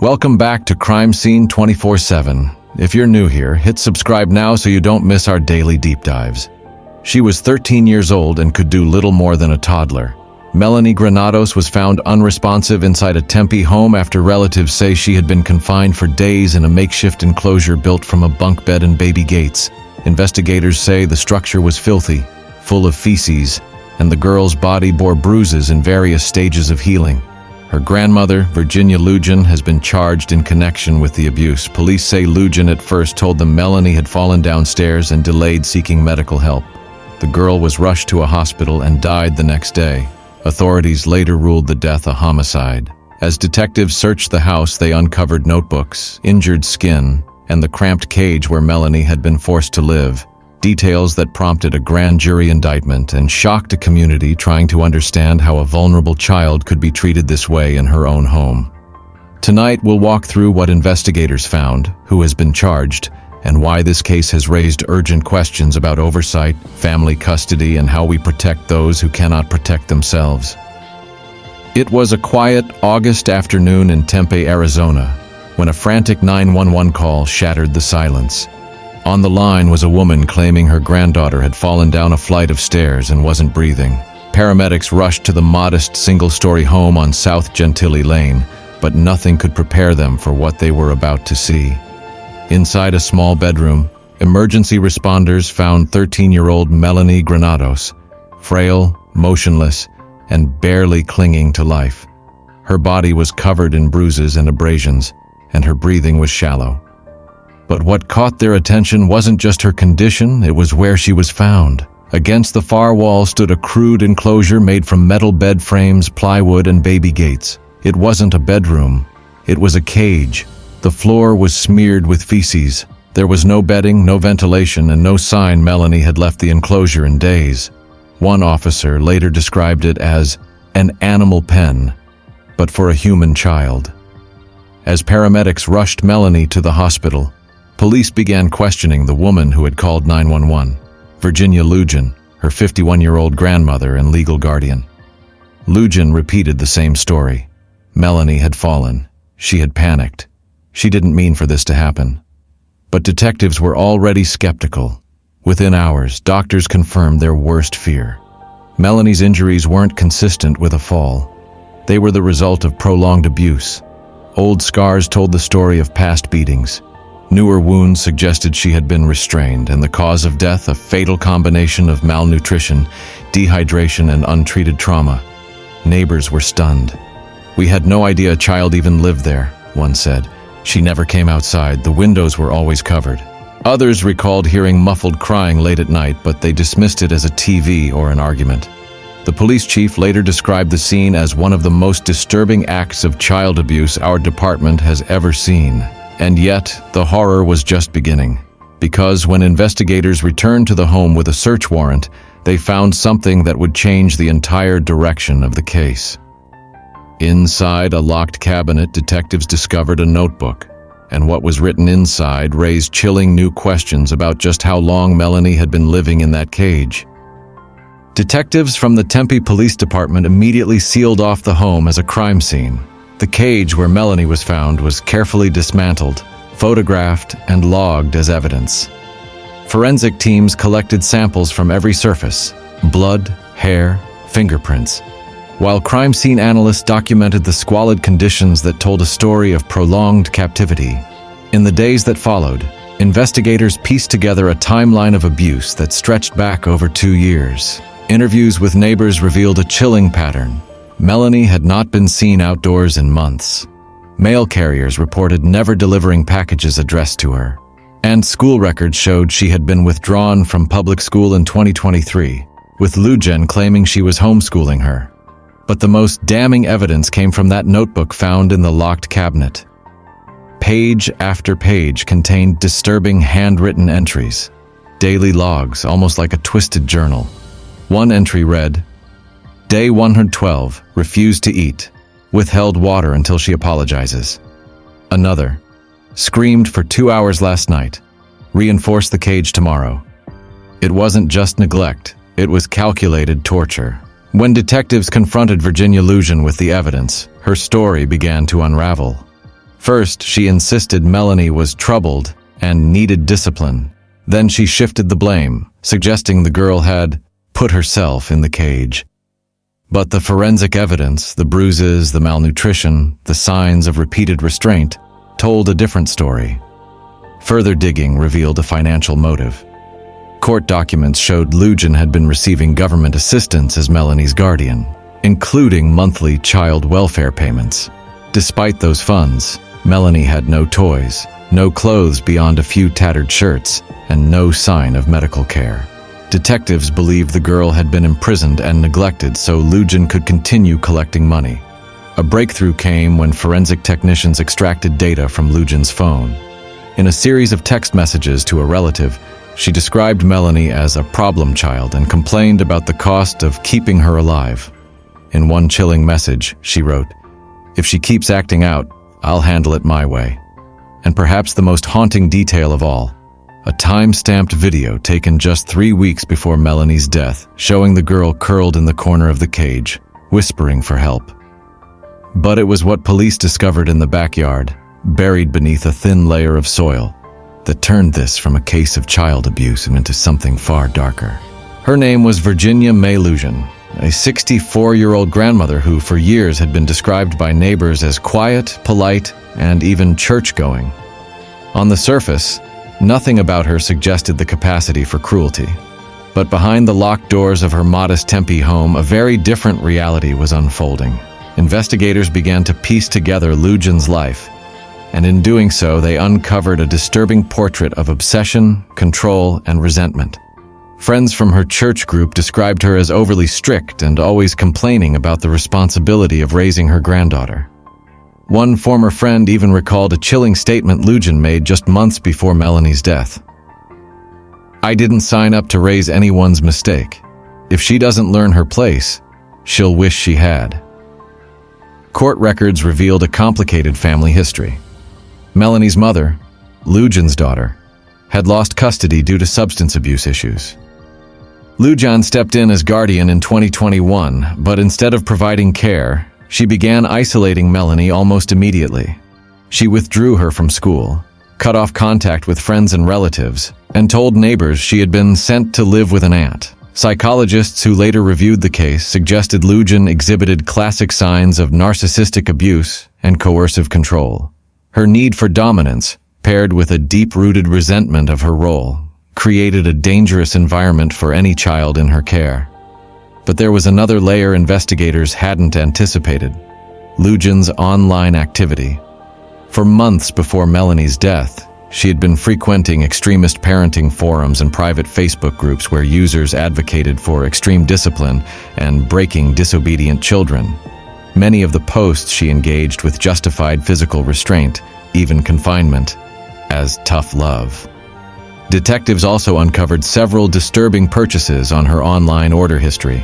Welcome back to Crime Scene 24/7. If you're new here, hit subscribe now so you don't miss our daily deep dives. She was 13 years old and could do little more than a toddler. Melanie Granados was found unresponsive inside a Tempe home after relatives say she had been confined for days in a makeshift enclosure built from a bunk bed and baby gates. Investigators say the structure was filthy, full of feces, and the girl's body bore bruises in various stages of healing. Her grandmother, Virginia Lugin, has been charged in connection with the abuse. Police say Lugin at first told them Melanie had fallen downstairs and delayed seeking medical help. The girl was rushed to a hospital and died the next day. Authorities later ruled the death a homicide. As detectives searched the house, they uncovered notebooks, injured skin, and the cramped cage where Melanie had been forced to live. Details that prompted a grand jury indictment and shocked a community trying to understand how a vulnerable child could be treated this way in her own home. Tonight, we'll walk through what investigators found, who has been charged, and why this case has raised urgent questions about oversight, family custody, and how we protect those who cannot protect themselves. It was a quiet August afternoon in Tempe, Arizona, when a frantic 911 call shattered the silence. On the line was a woman claiming her granddaughter had fallen down a flight of stairs and wasn't breathing. Paramedics rushed to the modest single-story home on South Gentilly Lane, but nothing could prepare them for what they were about to see. Inside a small bedroom, emergency responders found 13-year-old Melanie Granados, frail, motionless, and barely clinging to life. Her body was covered in bruises and abrasions, and her breathing was shallow. But what caught their attention wasn't just her condition, it was where she was found. Against the far wall stood a crude enclosure made from metal bed frames, plywood, and baby gates. It wasn't a bedroom, it was a cage. The floor was smeared with feces. There was no bedding, no ventilation, and no sign Melanie had left the enclosure in days. One officer later described it as an animal pen, but for a human child. As paramedics rushed Melanie to the hospital, police began questioning the woman who had called 911, Virginia Lugin, her 51-year-old grandmother and legal guardian. Lugin repeated the same story. Melanie had fallen. She had panicked. She didn't mean for this to happen. But detectives were already skeptical. Within hours, doctors confirmed their worst fear. Melanie's injuries weren't consistent with a fall. They were the result of prolonged abuse. Old scars told the story of past beatings. Newer wounds suggested she had been restrained, and the cause of death a fatal combination of malnutrition, dehydration, and untreated trauma. Neighbors were stunned. "We had no idea a child even lived there," one said. "She never came outside. The windows were always covered." Others recalled hearing muffled crying late at night, but they dismissed it as a TV or an argument. The police chief later described the scene as one of the most disturbing acts of child abuse our department has ever seen. And yet, the horror was just beginning. Because when investigators returned to the home with a search warrant, they found something that would change the entire direction of the case. Inside a locked cabinet, detectives discovered a notebook, and what was written inside raised chilling new questions about just how long Melanie had been living in that cage. Detectives from the Tempe Police Department immediately sealed off the home as a crime scene. The cage where Melanie was found was carefully dismantled, photographed, and logged as evidence. Forensic teams collected samples from every surface: blood, hair, fingerprints, while crime scene analysts documented the squalid conditions that told a story of prolonged captivity. In the days that followed, investigators pieced together a timeline of abuse that stretched back over 2 years. Interviews with neighbors revealed a chilling pattern. Melanie had not been seen outdoors in months. Mail carriers reported never delivering packages addressed to her. And school records showed she had been withdrawn from public school in 2023, with Lugin claiming she was homeschooling her. But the most damning evidence came from that notebook found in the locked cabinet. Page after page contained disturbing handwritten entries, daily logs, almost like a twisted journal. One entry read, "Day 112, refused to eat, withheld water until she apologizes." Another, "Screamed for 2 hours last night, reinforce the cage tomorrow." It wasn't just neglect, it was calculated torture. When detectives confronted Virginia Lugin with the evidence, her story began to unravel. First, she insisted Melanie was troubled and needed discipline. Then she shifted the blame, suggesting the girl had put herself in the cage. But the forensic evidence, the bruises, the malnutrition, the signs of repeated restraint, told a different story. Further digging revealed a financial motive. Court documents showed Lujan had been receiving government assistance as Melanie's guardian, including monthly child welfare payments. Despite those funds, Melanie had no toys, no clothes beyond a few tattered shirts, and no sign of medical care. Detectives believed the girl had been imprisoned and neglected so Lujan could continue collecting money. A breakthrough came when forensic technicians extracted data from Lujan's phone. In a series of text messages to a relative, she described Melanie as a problem child and complained about the cost of keeping her alive. In one chilling message, she wrote, "If she keeps acting out, I'll handle it my way." And perhaps the most haunting detail of all, a time-stamped video taken just 3 weeks before Melanie's death, showing the girl curled in the corner of the cage, whispering for help. But it was what police discovered in the backyard, buried beneath a thin layer of soil, that turned this from a case of child abuse into something far darker. Her name was Virginia May Lujan, a 64-year-old grandmother who for years had been described by neighbors as quiet, polite, and even church-going. On the surface, nothing about her suggested the capacity for cruelty. But behind the locked doors of her modest Tempe home, a very different reality was unfolding. Investigators began to piece together Lujan's life, and in doing so, they uncovered a disturbing portrait of obsession, control, and resentment. Friends from her church group described her as overly strict and always complaining about the responsibility of raising her granddaughter. One former friend even recalled a chilling statement Lujan made just months before Melanie's death. "I didn't sign up to raise anyone's mistake. If she doesn't learn her place, she'll wish she had." Court records revealed a complicated family history. Melanie's mother, Lujan's daughter, had lost custody due to substance abuse issues. Lujan stepped in as guardian in 2021, but instead of providing care, she began isolating Melanie almost immediately. She withdrew her from school, cut off contact with friends and relatives, and told neighbors she had been sent to live with an aunt. Psychologists who later reviewed the case suggested Lujan exhibited classic signs of narcissistic abuse and coercive control. Her need for dominance, paired with a deep-rooted resentment of her role, created a dangerous environment for any child in her care. But there was another layer investigators hadn't anticipated: Lujan's online activity. For months before Melanie's death, she had been frequenting extremist parenting forums and private Facebook groups where users advocated for extreme discipline and breaking disobedient children. Many of the posts she engaged with justified physical restraint, even confinement, as tough love. Detectives also uncovered several disturbing purchases on her online order history: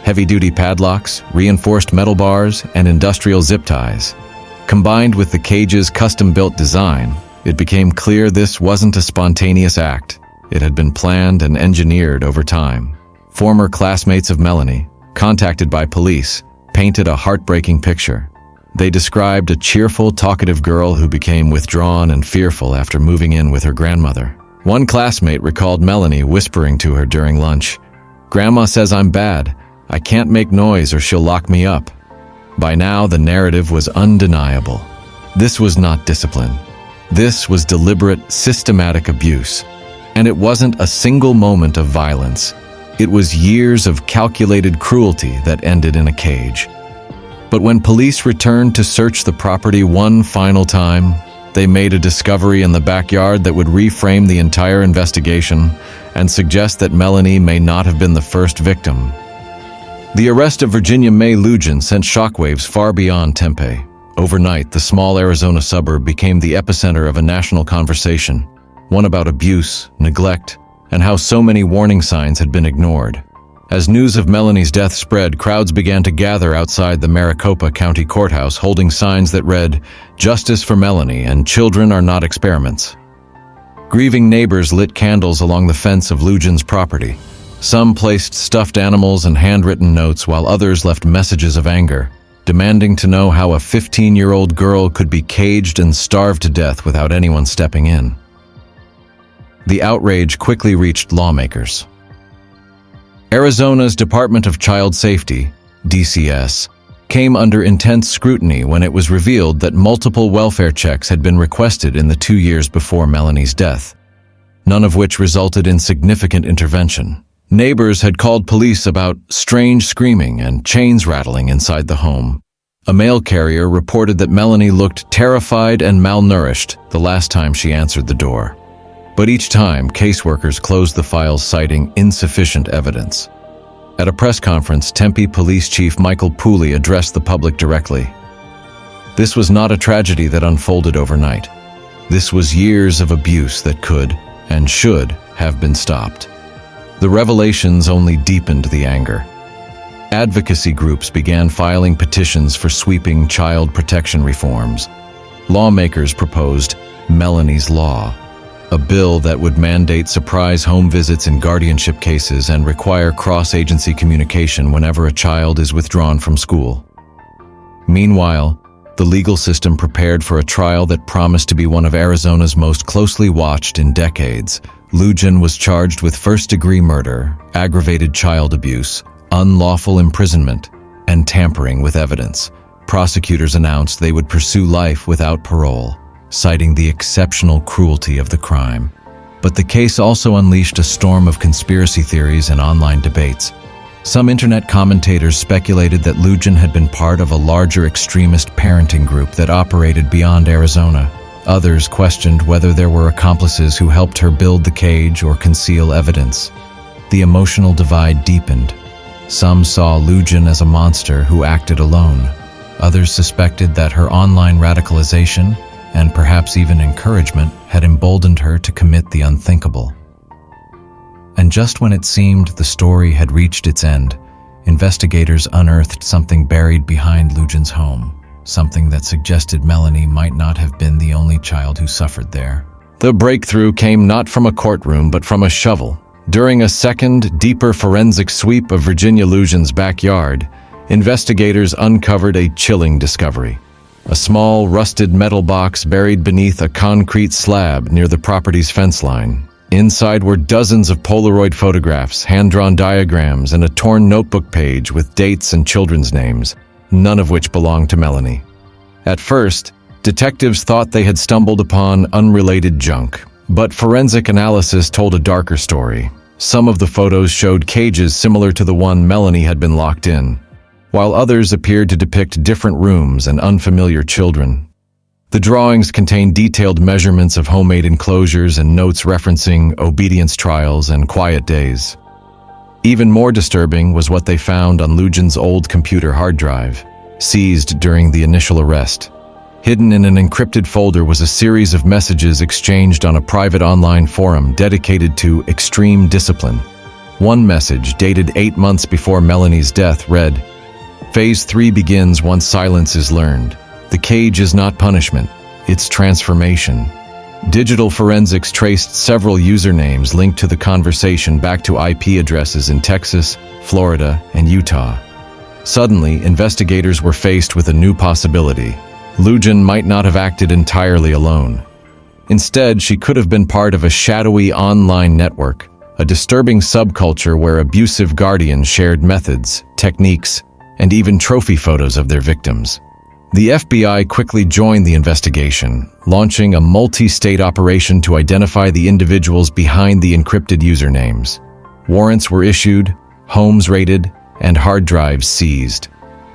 heavy-duty padlocks, reinforced metal bars, and industrial zip ties. Combined with the cage's custom-built design, it became clear this wasn't a spontaneous act. It had been planned and engineered over time. Former classmates of Melanie, contacted by police, painted a heartbreaking picture. They described a cheerful, talkative girl who became withdrawn and fearful after moving in with her grandmother. One classmate recalled Melanie whispering to her during lunch, "Grandma says I'm bad. I can't make noise or she'll lock me up." By now, the narrative was undeniable. This was not discipline. This was deliberate, systematic abuse. And it wasn't a single moment of violence. It was years of calculated cruelty that ended in a cage. But when police returned to search the property one final time, they made a discovery in the backyard that would reframe the entire investigation and suggest that Melanie may not have been the first victim. The arrest of Virginia May Lujan sent shockwaves far beyond Tempe. Overnight, the small Arizona suburb became the epicenter of a national conversation, one about abuse, neglect, and how so many warning signs had been ignored. As news of Melanie's death spread, crowds began to gather outside the Maricopa County Courthouse holding signs that read, "Justice for Melanie" and "Children are not experiments." Grieving neighbors lit candles along the fence of Lujan's property. Some placed stuffed animals and handwritten notes while others left messages of anger, demanding to know how a 15-year-old girl could be caged and starved to death without anyone stepping in. The outrage quickly reached lawmakers. Arizona's Department of Child Safety, DCS, came under intense scrutiny when it was revealed that multiple welfare checks had been requested in the 2 years before Melanie's death, none of which resulted in significant intervention. Neighbors had called police about strange screaming and chains rattling inside the home. A mail carrier reported that Melanie looked terrified and malnourished the last time she answered the door. But each time, caseworkers closed the files citing insufficient evidence. At a press conference, Tempe Police Chief Michael Pooley addressed the public directly. This was not a tragedy that unfolded overnight. This was years of abuse that could and should have been stopped. The revelations only deepened the anger. Advocacy groups began filing petitions for sweeping child protection reforms. Lawmakers proposed Melanie's Law, a bill that would mandate surprise home visits in guardianship cases and require cross-agency communication whenever a child is withdrawn from school. Meanwhile, the legal system prepared for a trial that promised to be one of Arizona's most closely watched in decades. Lujan was charged with first-degree murder, aggravated child abuse, unlawful imprisonment, and tampering with evidence. Prosecutors announced they would pursue life without parole, citing the exceptional cruelty of the crime. But the case also unleashed a storm of conspiracy theories and online debates. Some internet commentators speculated that Lujan had been part of a larger extremist parenting group that operated beyond Arizona. Others questioned whether there were accomplices who helped her build the cage or conceal evidence. The emotional divide deepened. Some saw Lujan as a monster who acted alone. Others suspected that her online radicalization, and perhaps even encouragement, had emboldened her to commit the unthinkable. And just when it seemed the story had reached its end, investigators unearthed something buried behind Lujan's home. Something that suggested Melanie might not have been the only child who suffered there. The breakthrough came not from a courtroom but from a shovel. During a second, deeper forensic sweep of Virginia Lujan's backyard, investigators uncovered a chilling discovery. A small, rusted metal box buried beneath a concrete slab near the property's fence line. Inside were dozens of Polaroid photographs, hand-drawn diagrams, and a torn notebook page with dates and children's names, none of which belonged to Melanie. At first, detectives thought they had stumbled upon unrelated junk, but forensic analysis told a darker story. Some of the photos showed cages similar to the one Melanie had been locked in, while others appeared to depict different rooms and unfamiliar children. The drawings contained detailed measurements of homemade enclosures and notes referencing obedience trials and quiet days. Even more disturbing was what they found on Lujan's old computer hard drive, seized during the initial arrest. Hidden in an encrypted folder was a series of messages exchanged on a private online forum dedicated to extreme discipline. One message, dated 8 months before Melanie's death, read, "Phase 3 begins once silence is learned. The cage is not punishment, it's transformation." Digital forensics traced several usernames linked to the conversation back to IP addresses in Texas, Florida, and Utah. Suddenly, investigators were faced with a new possibility. Lujan might not have acted entirely alone. Instead, she could have been part of a shadowy online network, a disturbing subculture where abusive guardians shared methods, techniques, and even trophy photos of their victims. The FBI quickly joined the investigation, launching a multi-state operation to identify the individuals behind the encrypted usernames. Warrants were issued, homes raided, and hard drives seized.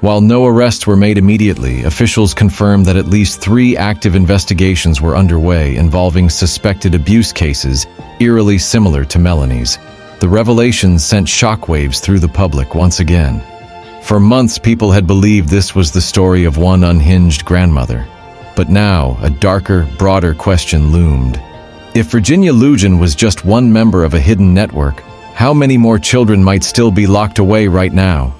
While no arrests were made immediately, officials confirmed that at least 3 active investigations were underway involving suspected abuse cases eerily similar to Melanie's. The revelations sent shockwaves through the public once again. For months, people had believed this was the story of one unhinged grandmother. But now, a darker, broader question loomed. If Virginia Lujan was just one member of a hidden network, how many more children might still be locked away right now?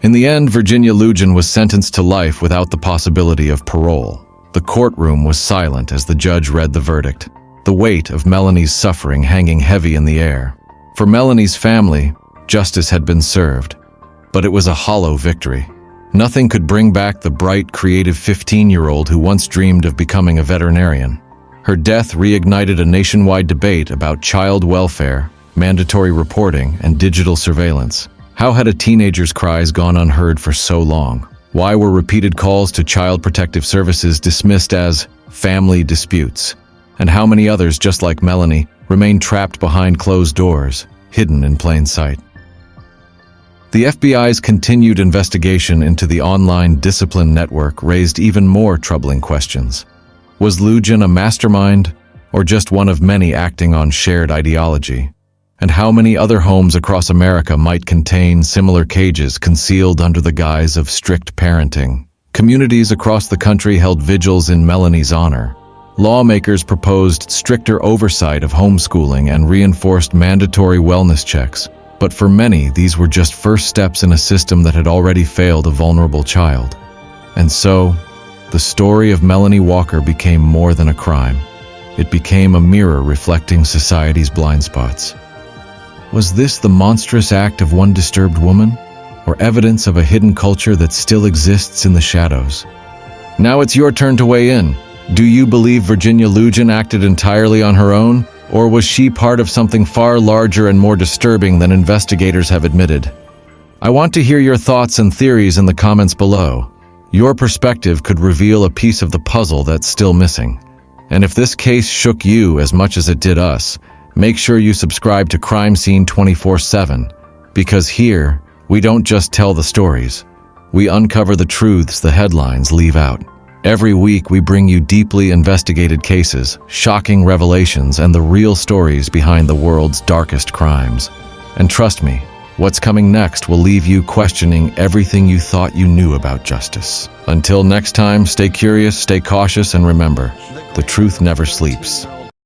In the end, Virginia Lujan was sentenced to life without the possibility of parole. The courtroom was silent as the judge read the verdict, the weight of Melanie's suffering hanging heavy in the air. For Melanie's family, justice had been served. But it was a hollow victory. Nothing could bring back the bright, creative 15-year-old who once dreamed of becoming a veterinarian. Her death reignited a nationwide debate about child welfare, mandatory reporting, and digital surveillance. How had a teenager's cries gone unheard for so long? Why were repeated calls to Child Protective Services dismissed as family disputes? And how many others, just like Melanie, remained trapped behind closed doors, hidden in plain sight? The FBI's continued investigation into the online discipline network raised even more troubling questions. Was Lujan a mastermind, or just one of many acting on shared ideology? And how many other homes across America might contain similar cages concealed under the guise of strict parenting? Communities across the country held vigils in Melanie's honor. Lawmakers proposed stricter oversight of homeschooling and reinforced mandatory wellness checks. But for many, these were just first steps in a system that had already failed a vulnerable child. And so, the story of Melanie Walker became more than a crime. It became a mirror reflecting society's blind spots. Was this the monstrous act of one disturbed woman, or evidence of a hidden culture that still exists in the shadows? Now it's your turn to weigh in. Do you believe Virginia Lujan acted entirely on her own, or was she part of something far larger and more disturbing than investigators have admitted? I want to hear your thoughts and theories in the comments below. Your perspective could reveal a piece of the puzzle that's still missing. And if this case shook you as much as it did us, make sure you subscribe to Crime Scene 24/7, because here, we don't just tell the stories. We uncover the truths the headlines leave out. Every week, we bring you deeply investigated cases, shocking revelations, and the real stories behind the world's darkest crimes. And trust me, what's coming next will leave you questioning everything you thought you knew about justice. Until next time, stay curious, stay cautious, and remember, the truth never sleeps.